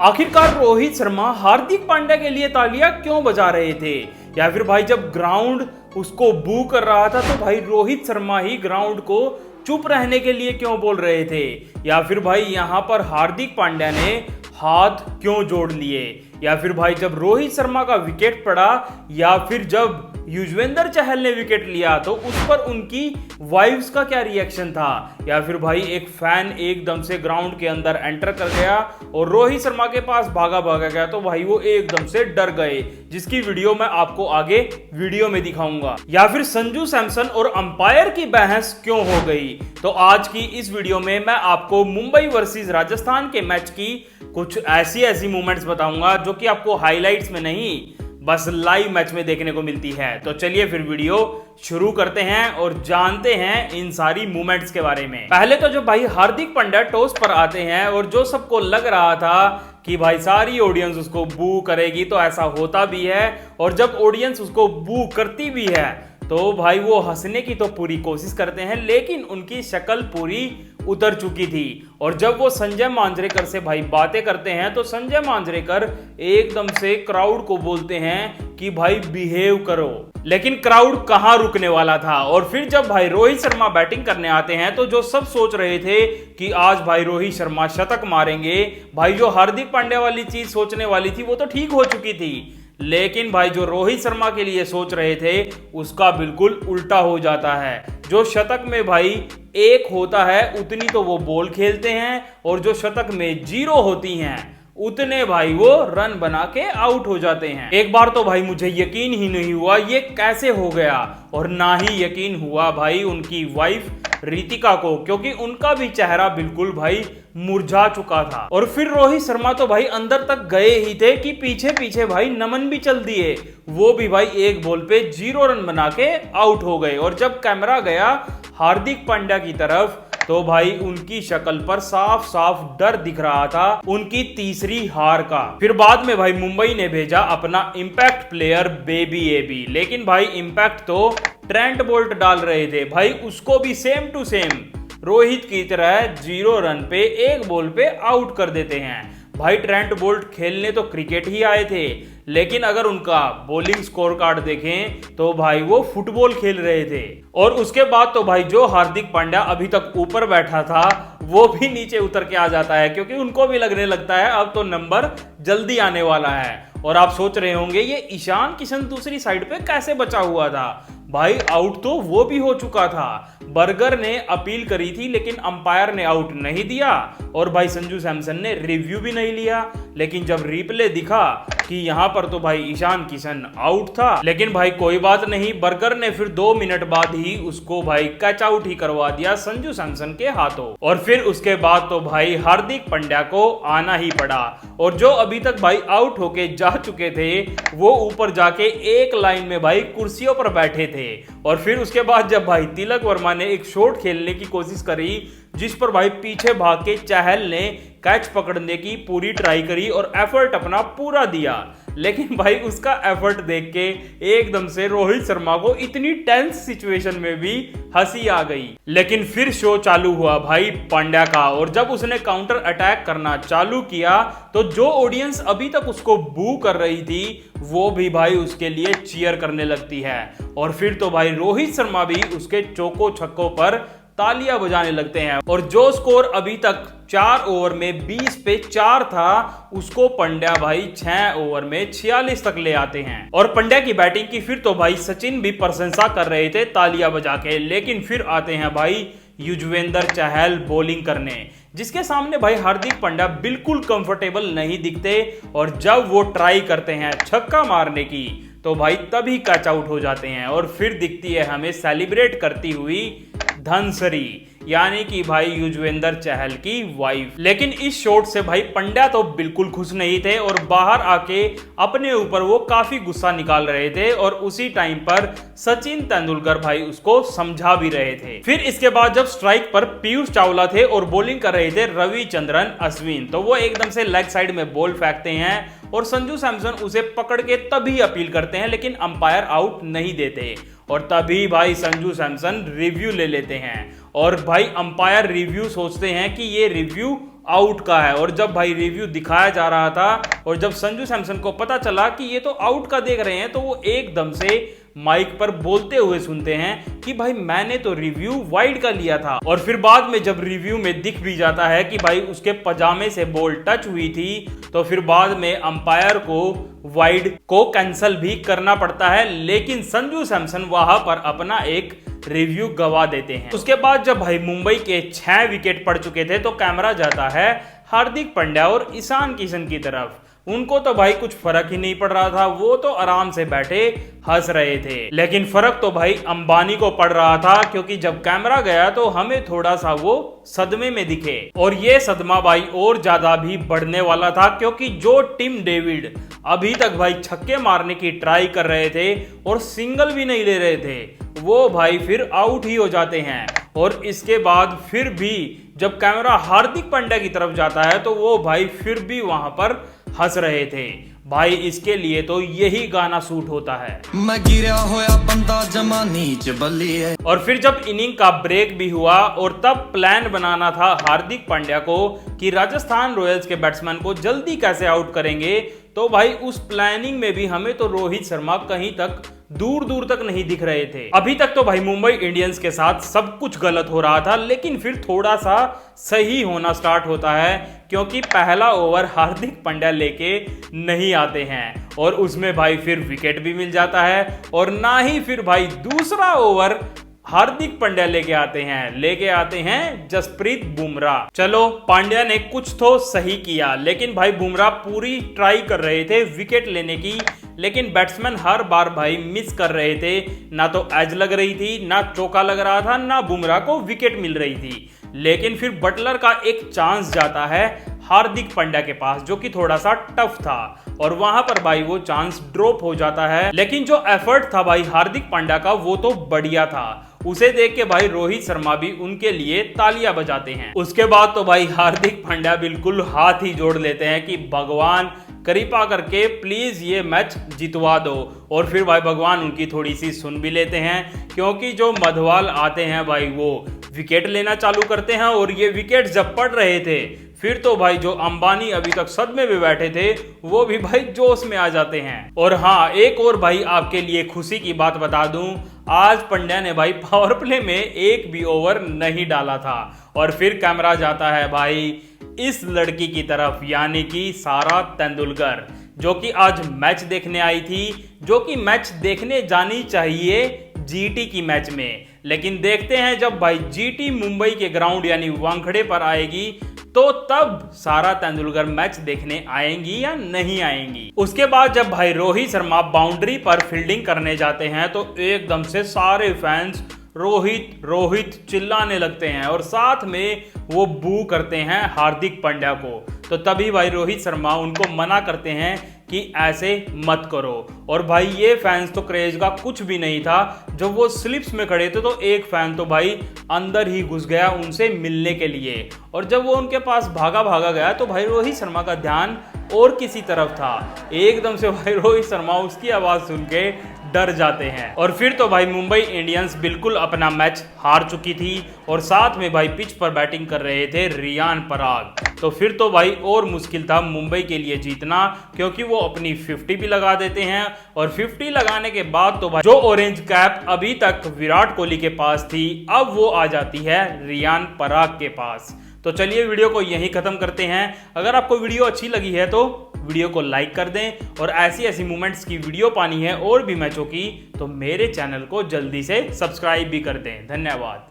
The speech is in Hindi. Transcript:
आखिरकार रोहित शर्मा हार्दिक पांड्या के लिए तालियां क्यों बजा रहे थे, या फिर भाई जब ग्राउंड उसको बू कर रहा था तो भाई रोहित शर्मा ही ग्राउंड को चुप रहने के लिए क्यों बोल रहे थे, या फिर भाई यहां पर हार्दिक पांड्या ने हाथ क्यों जोड़ लिए, या फिर भाई जब रोहित शर्मा का विकेट पड़ा या फिर जब युजवेंद्र चहल ने विकेट लिया तो उस पर उनकी वाइफ्स का क्या रिएक्शन था, या फिर भाई एक फैन एकदम से ग्राउंड के अंदर एंटर कर गया और रोहित शर्मा के पास भागा गया तो भाई वो एकदम से डर गए, जिसकी वीडियो मैं आपको आगे वीडियो में दिखाऊंगा। या फिर संजू सैमसन और अंपायर की बहस क्यों हो गई। तो आज की इस वीडियो में मैं आपको मुंबई वर्सेस राजस्थान के मैच की कुछ ऐसी मूवमेंट्स बताऊंगा जो कि आपको हाइलाइट्स में नहीं बस लाइव मैच में देखने को मिलती है। तो चलिए फिर वीडियो शुरू करते हैं और जानते हैं इन सारी मूवमेंट्स के बारे में। पहले तो जो भाई हार्दिक पांड्या टॉस पर आते हैं और जो सबको लग रहा था कि भाई सारी ऑडियंस उसको बू करेगी, तो ऐसा होता भी है, और जब ऑडियंस उसको बू करती भी है तो भाई वो हंसने की तो पूरी कोशिश करते हैं, लेकिन उनकी शक्ल पूरी उतर चुकी थी। और जब वो संजय मांजरेकर से भाई बातें करते हैं तो संजय मांजरेकर एकदम से क्राउड को बोलते हैं कि भाई बिहेव करो, लेकिन क्राउड कहां रुकने वाला था। और फिर जब भाई रोहित शर्मा बैटिंग करने आते हैं तो जो सब सोच रहे थे कि आज भाई रोहित शर्मा शतक मारेंगे, भाई जो हार्दिक पांड्या वाली चीज सोचने वाली थी वो तो ठीक हो चुकी थी, लेकिन भाई जो रोहित शर्मा के लिए सोच रहे थे उसका बिल्कुल उल्टा हो जाता है। जो शतक में भाई एक होता है उतनी तो वो बॉल खेलते हैं, और जो शतक में 0 होती हैं उतने भाई वो रन बना के आउट हो जाते हैं। एक बार तो भाई मुझे यकीन ही नहीं हुआ ये कैसे हो गया, और ना ही यकीन हुआ भाई उनकी वाइफ रितिका को, क्योंकि उनका भी चेहरा बिल्कुल भाई मुरझा चुका था। और फिर रोहित शर्मा तो भाई अंदर तक गए ही थे कि पीछे भाई नमन भी चल दिए, वो भी भाई एक बॉल पे 0 रन बना के आउट हो गए। और जब कैमरा गया हार्दिक पांड्या की तरफ तो भाई उनकी शक्ल पर साफ डर दिख रहा था उनकी तीसरी हार का। फिर बाद में भाई मुंबई ने भेजा अपना इंपैक्ट प्लेयर बेबी एबी, लेकिन भाई इंपैक्ट तो ट्रेंट बोल्ट डाल रहे थे, भाई उसको भी सेम टू सेम रोहित की तरह 0 रन पे एक बॉल पे आउट कर देते हैं। भाई ट्रेंट बोल्ट खेलने तो क्रिकेट ही आए थे, लेकिन अगर उनका बॉलिंग स्कोर कार्ड देखें तो भाई वो फुटबॉल खेल रहे थे। और उसके बाद तो भाई जो हार्दिक पांड्या अभी तक ऊपर बैठा था वो भी नीचे उतर के आ जाता है, क्योंकि उनको भी लगने लगता है अब तो नंबर जल्दी आने वाला है। और आप सोच रहे होंगे ये ईशान किशन दूसरी साइड पे कैसे बचा हुआ था। भाई आउट तो वो भी हो चुका था, बर्गर ने अपील करी थी लेकिन अंपायर ने आउट नहीं दिया, और भाई संजू सैमसन ने रिव्यू भी नहीं लिया। लेकिन जब रिप्ले दिखा कि यहां पर तो भाई ईशान किशन आउट था, लेकिन भाई कोई बात नहीं, बर्गर ने फिर 2 मिनट बाद ही उसको भाई कैच आउट ही करवा दिया संजू सैमसन के हाथों। और फिर उसके बाद तो भाई हार्दिक पांड्या को आना ही पड़ा, और जो अभी तक भाई आउट होके जा चुके थे वो ऊपर जाके एक लाइन में भाई कुर्सियों पर बैठे थे। और फिर उसके बाद जब भाई तिलक वर्मा ने एक शॉट खेलने की कोशिश करी जिस पर भाई पीछे भाग के चहल ने कैच पकड़ने की पूरी ट्राई करी और एफर्ट अपना पूरा दिया, लेकिन भाई उसका एफर्ट देख के एकदम से रोहित शर्मा को इतनी टेंस सिचुएशन में भी हंसी आ गई। लेकिन फिर शो चालू हुआ भाई पांड्या का, और जब उसने काउंटर अटैक करना चालू किया तो जो ऑडियंस अभी तक उसको बू कर रही थी वो भी भाई उसके लिए चीयर करने लगती है। और फिर तो भाई रोहित शर्मा भी उसके चौको छक्कों पर तालियां बजाने लगते हैं, और जो स्कोर अभी तक 4 ओवर में 20 पे 4 था उसको पंड्या भाई 6 ओवर में 46 तक ले आते हैं। और पंड्या की बैटिंग की फिर तो भाई सचिन भी प्रशंसा कर रहे थे तालियां बजा के, लेकिन फिर आते हैं भाई युजवेंद्र चहल बॉलिंग करने, जिसके सामने भाई हार्दिक पांड्या बिल्कुल कंफर्टेबल नहीं दिखते, और जब वो ट्राई करते हैं छक्का मारने की तो भाई तभी कैच आउट हो जाते हैं। और फिर दिखती है हमें सेलिब्रेट करती हुई धनसरी, यानी कि भाई युजवेंद्र चहल की वाइफ। लेकिन इस शॉट से भाई पंड्या तो बिल्कुल खुश नहीं थे, और बाहर आके अपने ऊपर वो काफी गुस्सा निकाल रहे थे, और उसी टाइम पर सचिन तेंदुलकर भाई उसको समझा भी रहे थे। फिर इसके बाद जब स्ट्राइक पर पीयूष चावला थे और बॉलिंग कर रहे थे रविचंद्रन अश्विन, तो वो एकदम से लेग साइड में बॉल फेंकते हैं और संजू सैमसन उसे पकड़ के तभी अपील करते हैं, लेकिन अंपायर आउट नहीं देते। और तभी भाई संजू सैमसन रिव्यू ले लेते हैं, और भाई अंपायर रिव्यू सोचते हैं कि ये रिव्यू आउट का है। और जब भाई रिव्यू दिखाया जा रहा था और जब संजू सैमसन को पता चला कि ये तो आउट का देख रहे हैं, तो वो एकदम से माइक पर बोलते हुए सुनते हैं कि भाई मैंने तो रिव्यू वाइड का लिया था। और फिर बाद में जब रिव्यू में दिख भी जाता है कि भाई उसके पजामे से बॉल टच हुई थी, तो फिर बाद में अंपायर को वाइड को कैंसिल भी करना पड़ता है। लेकिन संजू सैमसन वहां पर अपना एक रिव्यू गवा देते हैं। उसके बाद जब भाई मुंबई के 6 विकेट पड़ चुके थे, तो कैमरा जाता है हार्दिक पांड्या और ईशान किशन की तरफ। उनको तो भाई कुछ फर्क ही नहीं पड़ रहा था, वो तो आराम से बैठे हंस रहे थे। लेकिन फर्क तो भाई अंबानी को पड़ रहा था, क्योंकि जब कैमरा गया तो हमें थोड़ा सा वो सदमे में दिखे। और ये सदमा भाई और ज्यादा भी बढ़ने वाला था, क्योंकि जो टिम डेविड अभी तक भाई छक्के मारने की ट्राई कर रहे थे और सिंगल भी नहीं ले रहे थे, वो भाई फिर आउट ही हो जाते हैं। और इसके बाद फिर भी जब कैमरा हार्दिक पांड्या की तरफ जाता है, तो वो भाई फिर भी वहां पर हंस रहे थे। भाई इसके लिए तो यही गाना सूट होता है। मैं गिरा होया बंदा जमा नीच बल्ली है। और फिर जब इनिंग का ब्रेक भी हुआ और तब प्लान बनाना था हार्दिक पांड्या को कि राजस्थान रॉयल्स के बैट्समैन को जल्दी कैसे आउट करेंगे, तो भाई उस प्लानिंग में भी हमें तो रोहित शर्मा कहीं तक दूर दूर तक नहीं दिख रहे थे। अभी तक तो भाई मुंबई इंडियंस के साथ सब कुछ गलत हो रहा था, लेकिन फिर थोड़ा सा सही होना स्टार्ट होता है, क्योंकि पहला ओवर हार्दिक पांड्या लेके नहीं आते हैं और उसमें भाई फिर विकेट भी मिल जाता है। और ना ही फिर भाई दूसरा ओवर हार्दिक पांड्या लेके आते हैं जसप्रीत बुमराह। चलो पांड्या ने कुछ तो सही किया, लेकिन भाई बुमराह पूरी ट्राई कर रहे थे विकेट लेने की, लेकिन बैट्समैन हर बार भाई मिस कर रहे थे। ना तो एज लग रही थी, ना चौका लग रहा था, ना बुमराह को विकेट मिल रही थी। लेकिन फिर बटलर का एक चांस जाता है हार्दिक पांड्या के पास, जो कि थोड़ा सा टफ था, और वहां पर भाई वो चांस ड्रॉप हो जाता है। लेकिन जो एफर्ट था भाई हार्दिक पांड्या का, वो तो बढ़िया था। उसे देख के भाई रोहित शर्मा भी उनके लिए तालियां बजाते हैं। उसके बाद तो भाई हार्दिक पांड्या बिल्कुल हाथ ही जोड़ लेते हैं कि भगवान कृपा करके प्लीज ये मैच जितवा दो। और फिर भाई भगवान उनकी थोड़ी सी सुन भी लेते हैं, क्योंकि जो मधवाल आते हैं भाई वो विकेट लेना चालू करते हैं। और ये विकेट जब पड़ रहे थे, फिर तो भाई जो अंबानी अभी तक सदमे में बैठे थे, वो भी भाई जोश में आ जाते हैं। और हाँ, एक और भाई आपके लिए खुशी की बात बता दूं, आज पांड्या ने भाई पावर प्ले में एक भी ओवर नहीं डाला था। और फिर कैमरा जाता है भाई इस लड़की की तरफ, यानी कि सारा तेंदुलकर, जो कि आज मैच देखने आई थी, जो कि मैच देखने जानी चाहिए जीटी की मैच में। लेकिन देखते हैं जब भाई जीटी मुंबई के ग्राउंड यानी वानखेड़े पर आएगी, तो तब सारा तेंदुलकर मैच देखने आएंगी या नहीं आएंगी। उसके बाद जब भाई रोहित शर्मा बाउंड्री पर फील्डिंग करने जाते हैं, तो एकदम से सारे फैंस रोहित रोहित चिल्लाने लगते हैं और साथ में वो बू करते हैं हार्दिक पांड्या को। तो तभी भाई रोहित शर्मा उनको मना करते हैं कि ऐसे मत करो। और भाई ये फैंस तो क्रेज का कुछ भी नहीं था। जब वो स्लिप्स में खड़े थे, तो एक फैन तो भाई अंदर ही घुस गया उनसे मिलने के लिए। और जब वो उनके पास भागा गया, तो भाई रोहित शर्मा का ध्यान और किसी तरफ था। एकदम से भाई रोहित शर्मा उसकी आवाज सुन के डर जाते हैं। और फिर तो भाई मुंबई इंडियंस बिल्कुल अपना मैच हार चुकी थी, और साथ में भाई पिच पर बैटिंग कर रहे थे रियान पराग। तो फिर तो भाई और मुश्किल था मुंबई के लिए जीतना, क्योंकि वो अपनी 50 भी लगा देते हैं। और 50 लगाने के बाद तो भाई जो ऑरेंज कैप अभी तक विराट कोहली के पास थी, अब वो आ जाती है रियान पराग के पास। तो चलिए वीडियो को यहीं खत्म करते हैं। अगर आपको वीडियो अच्छी लगी है तो वीडियो को लाइक कर दें, और ऐसी मूवमेंट्स की वीडियो पानी है और भी मैचों की, तो मेरे चैनल को जल्दी से सब्सक्राइब भी कर दें। धन्यवाद।